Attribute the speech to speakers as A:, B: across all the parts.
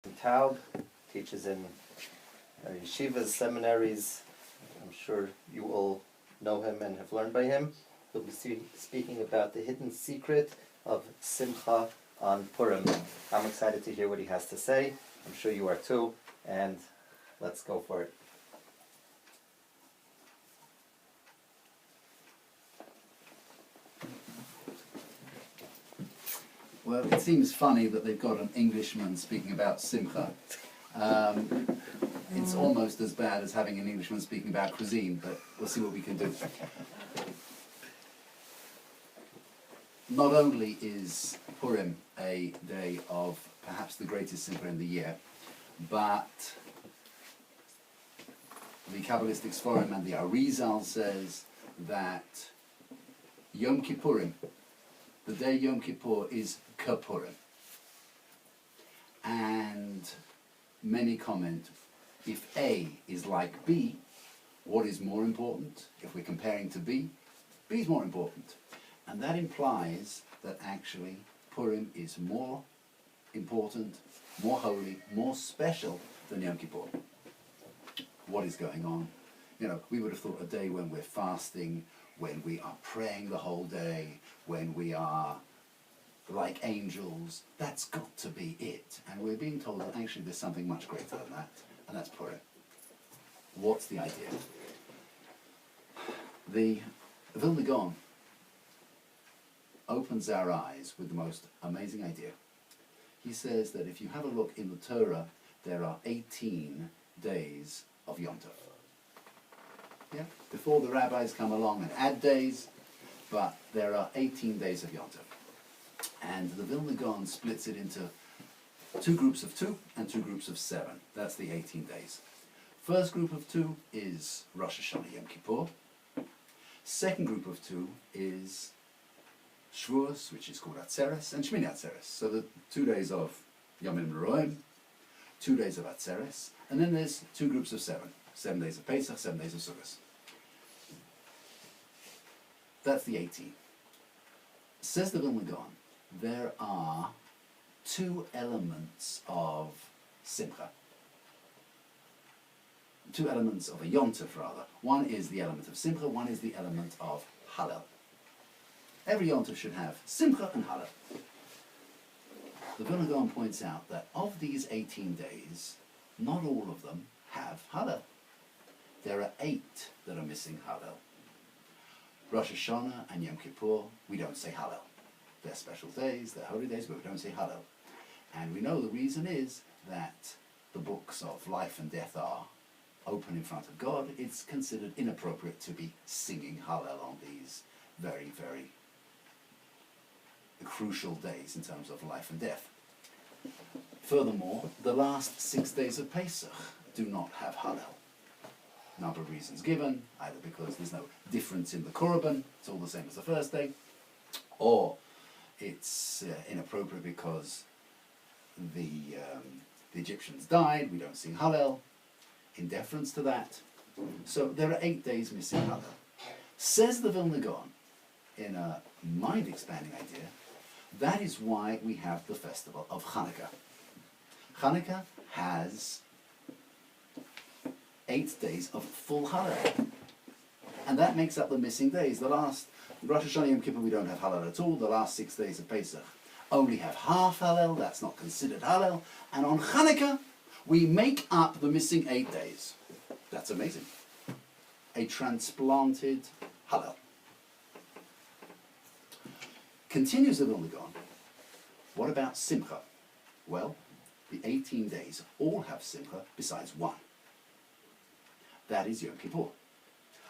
A: Taub, teaches in yeshivas, seminaries. I'm sure you all know him and have learned by him. He'll be speaking about the hidden secret of Simcha on Purim. I'm excited to hear what he has to say. I'm sure you are too, and let's go for it.
B: Well, it seems funny that they've got an Englishman speaking about Simcha. It's almost as bad as having an Englishman speaking about cuisine, but we'll see what we can do. Not only is Purim a day of perhaps the greatest Simcha in the year, but the Kabbalistic Sforim and the Arizal says that Yom Kippurim, the day Yom Kippur, is Kapurim. And many comment, if A is like B, what is more important? If we're comparing to B, B is more important. And that implies that actually Purim is more important, more holy, more special than Yom Kippur. What is going on? You know, we would have thought a day when we're fasting, when we are praying the whole day, when we are like angels, that's got to be it. And we're being told that actually there's something much greater than that, and that's Purim. What's the idea? The Vilna Gaon opens our eyes with the most amazing idea. He says that if you have a look in the Torah, there are 18 days of Yom Tov. Yeah? Before the rabbis come along and add days, but there are 18 days of Yom Tov. And the Vilna Gaon splits it into two groups of 2 and 2 groups of 7. That's the 18 days. First group of 2 is Rosh Hashanah Yom Kippur. Second group of 2 is Shavuos, which is called Atzeres, and Shmini Atzeres. So the 2 days of Yomim Ro'im, 2 days of Atzeres, and then there's 2 groups of 7. 7 days of Pesach, 7 days of Sukkot. That's the 18. Says the Vilna Gaon, there are 2 elements of Simcha. 2 elements of a Yom Tov, rather. One is the element of Simcha, one is the element of Hallel. Every Yom Tov should have Simcha and Hallel. The Vilna Gaon points out that of these 18 days, not all of them have Hallel. There are 8 that are missing Hallel. Rosh Hashanah and Yom Kippur, we don't say Hallel. They're special days, they're holy days, but we don't say Hallel. And we know the reason is that the books of life and death are open in front of God. It's considered inappropriate to be singing Hallel on these very, very crucial days in terms of life and death. Furthermore, the last 6 days of Pesach do not have Hallel. Number of reasons given, either because there's no difference in the Korban, it's all the same as the first day, or it's inappropriate because the Egyptians died, we don't sing Hallel, in deference to that. So there are 8 days missing Hallel. Says the Vilna Gaon, in a mind-expanding idea, that is why we have the festival of Hanukkah. Hanukkah has 8 days of full Hallel. And that makes up the missing days. The last, Rosh Hashanah Yom Kippur, we don't have Hallel at all. The last 6 days of Pesach only have half Hallel. That's not considered Hallel. And on Hanukkah, we make up the missing 8 days. That's amazing. A transplanted Hallel. Continues the Vilna Gaon. What about Simcha? Well, the 18 days all have Simcha besides one. That is Yom Kippur.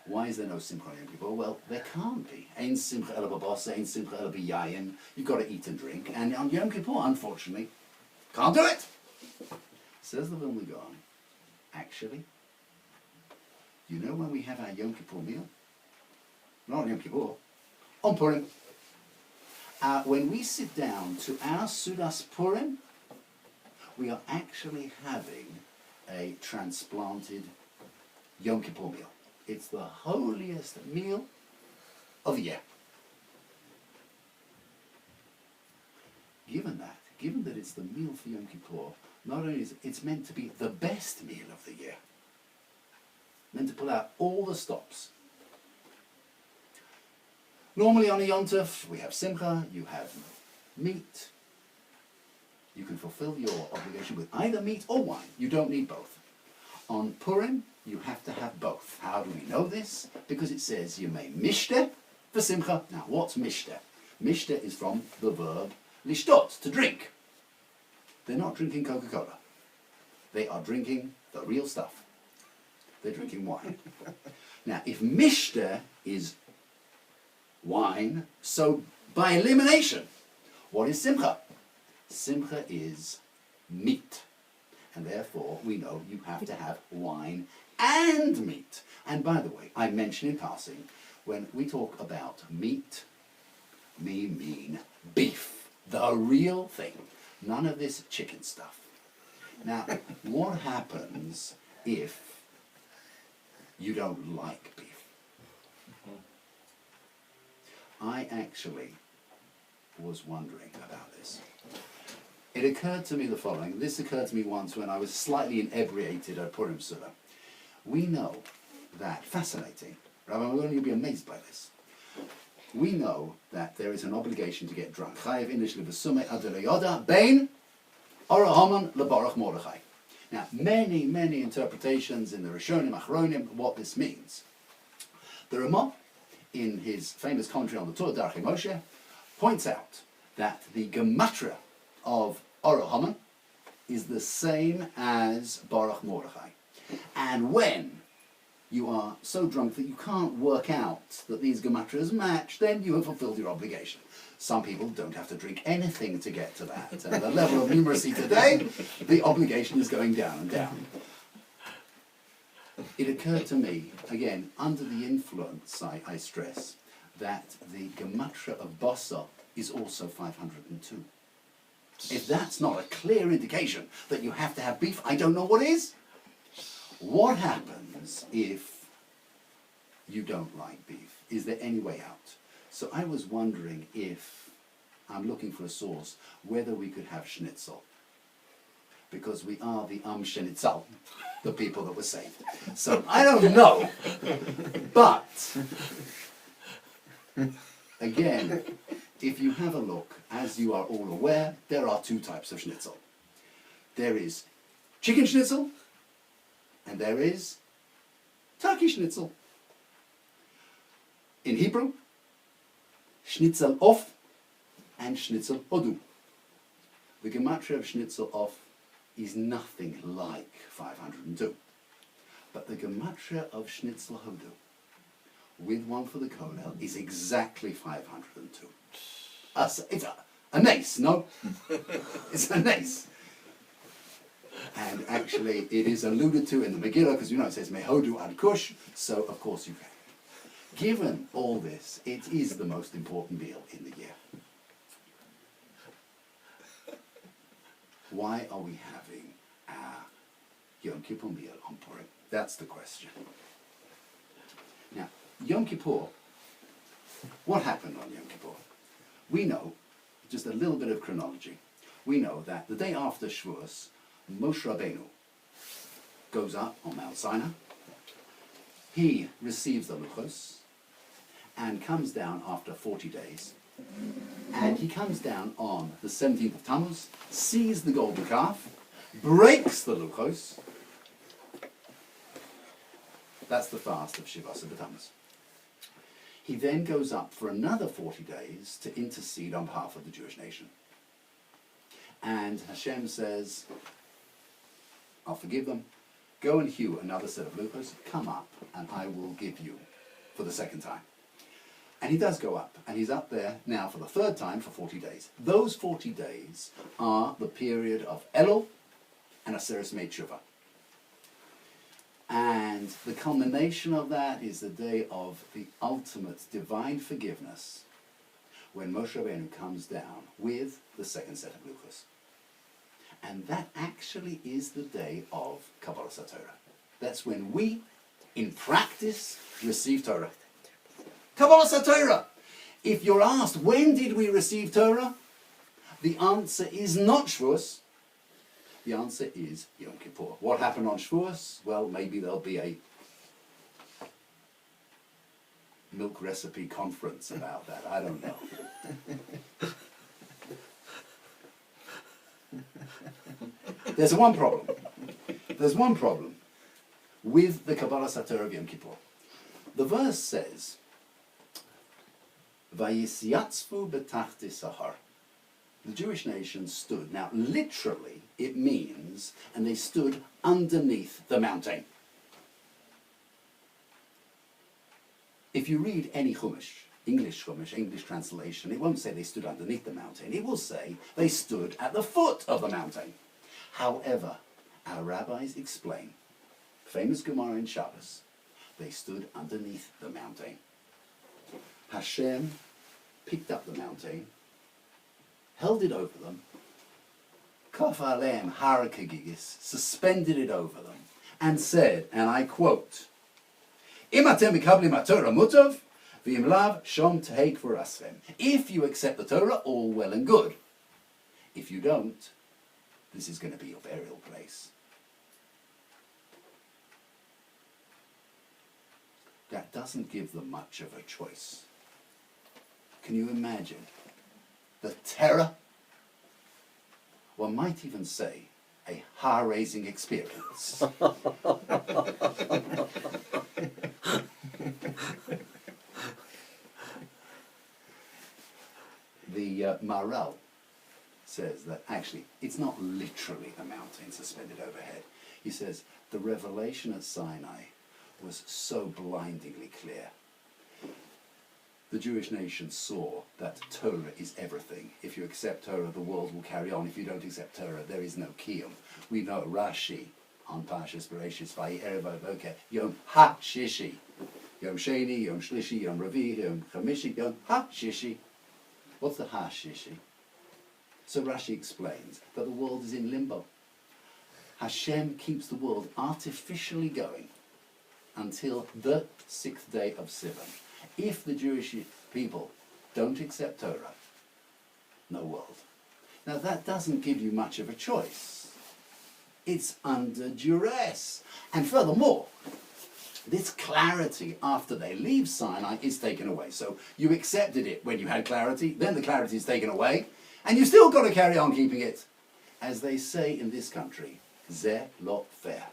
B: Why is there no Simcha on Yom Kippur? Well, there can't be. Ein Simcha ela b'basa, ein Simcha ela b'yayin. You've got to eat and drink. And on Yom Kippur, unfortunately, can't do it. Says the Vilna Gaon, actually, you know when we have our Yom Kippur meal? Not on Yom Kippur, on Purim. When we sit down to our Sudas Purim, we are actually having a transplanted Yom Kippur meal. It's the holiest meal of the year. Given that sense, the meal for Yom Kippur, not only is it's meant to be the best meal of the year, meant to pull out all the stops. Normally on a Yom Tov, we have Simcha, you have meat. You can fulfill your obligation with either meat or wine. You don't need both. On Purim, you have to have both. How do we know this? Because it says you may mishteh for Simcha. Now, what's mishteh? Mishteh is from the verb lishtot, to drink. They're not drinking Coca-Cola. They are drinking the real stuff. They're drinking wine. Now, if mishteh is wine, so by elimination, what is Simcha? Simcha is meat. And therefore, we know you have to have wine and meat. And by the way, I mention in passing, when we talk about meat, we mean beef. The real thing. None of this chicken stuff. Now, what happens if you don't like beef? I actually was wondering about this. It occurred to me the following. This occurred to me once when I was slightly inebriated at Purim Suda. We know that, fascinating, Rabbi Malone, you'll be amazed by this. We know that there is an obligation to get drunk. Chayev inish lebesume adele yoda bein ora haman lebarach Mordechai. Now, many interpretations in the Rishonim, Achronim, what this means. The Ramah, in his famous commentary on the Torah Darchei Moshe, points out that the gematria of Ora Haman is the same as Baruch Mordechai. And when you are so drunk that you can't work out that these gematrias match, then you have fulfilled your obligation. Some people don't have to drink anything to get to that. And the level of numeracy today, the obligation is going down and down. It occurred to me, again, under the influence, I stress, that the gematria of Basar is also 502. If that's not a clear indication that you have to have beef, I don't know what is. What happens if you don't like beef? Is there any way out? So I was wondering if, I'm looking for a source, whether we could have schnitzel. Because we are the Shenitzal, the people that were saved. So I don't know. But, again, if you have a look, as you are all aware, there are two types of schnitzel. There is chicken schnitzel, and there is turkey schnitzel. In Hebrew, schnitzel off and schnitzel hodu. The gematria of schnitzel off is nothing like 502. But the gematria of schnitzel hodu, with one for the kolel, is exactly 502. It's a nace, no? It's a nace. And actually, it is alluded to in the Megillah, because you know it says Mehodu ad Kush, so of course you can. Given all this, it is the most important meal in the year. Why are we having our Yom Kippur meal on Purim? That's the question. Now, Yom Kippur, what happened on Yom Kippur? We know, just a little bit of chronology, we know that the day after Shavuos, Moshe Rabbeinu goes up on Mount Sinai, he receives the Luchos, and comes down after 40 days, and he comes down on the 17th of Tammuz, sees the golden calf, breaks the Luchos. That's the fast of Shivas B'Tammuz. He then goes up for another 40 days to intercede on behalf of the Jewish nation. And Hashem says, I'll forgive them. Go and hew another set of Luchos, come up, and I will give you for the second time. And he does go up, and he's up there now for the third time for 40 days. Those 40 days are the period of Elul and Aseret Mei Tshuva. And the culmination of that is the day of the ultimate divine forgiveness, when Moshe Rabbeinu comes down with the second set of Luchos. And that actually is the day of Kabbalah Torah. That's when we, in practice, receive Torah. Kabbalah Torah. If you're asked, when did we receive Torah? The answer is not Shavuos. The answer is Yom Kippur. What happened on Shavuos? Well, maybe there'll be a milk recipe conference about that. I don't know. There's one problem. There's one problem with the Kabbalah Sator of Yom Kippur. The verse says, Vayisyatzvu betachti sahar. The Jewish nation stood. Now, literally, it means, and they stood underneath the mountain. If you read any Chumash, English translation, it won't say they stood underneath the mountain. It will say they stood at the foot of the mountain. However, our rabbis explain, famous Gemara in Shabbos, they stood underneath the mountain. Hashem picked up the mountain, held it over them, kaf aleim har kegigis, suspended it over them, and said, and I quote, Im atem mikablim haTorah mutav, v'im lav shom tehek v'raschem. If you accept the Torah, all well and good. If you don't, this is going to be your burial place. That doesn't give them much of a choice. Can you imagine the terror? One might even say a hair-raising experience. The Maharal says that actually it's not literally a mountain suspended overhead. He says the revelation at Sinai was so blindingly clear. The Jewish nation saw that Torah is everything. If you accept Torah, the world will carry on. If you don't accept Torah, there is no Kiyum. We know Rashi on Parshas Bereshis, Vayi Erev Boker, Yom HaShishi. Yom Sheni, Yom Shlishi, Yom Ravi, Yom Chamishi, Yom HaShishi. What's the HaShishi? So Rashi explains that the world is in limbo. Hashem keeps the world artificially going until the 6th day of Sivan. If the Jewish people don't accept Torah, no world. Now that doesn't give you much of a choice. It's under duress. And furthermore, this clarity after they leave Sinai is taken away. So you accepted it when you had clarity, then the clarity is taken away, and you've still got to carry on keeping it. As they say in this country, zeh lo fair.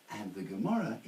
B: And the Gemara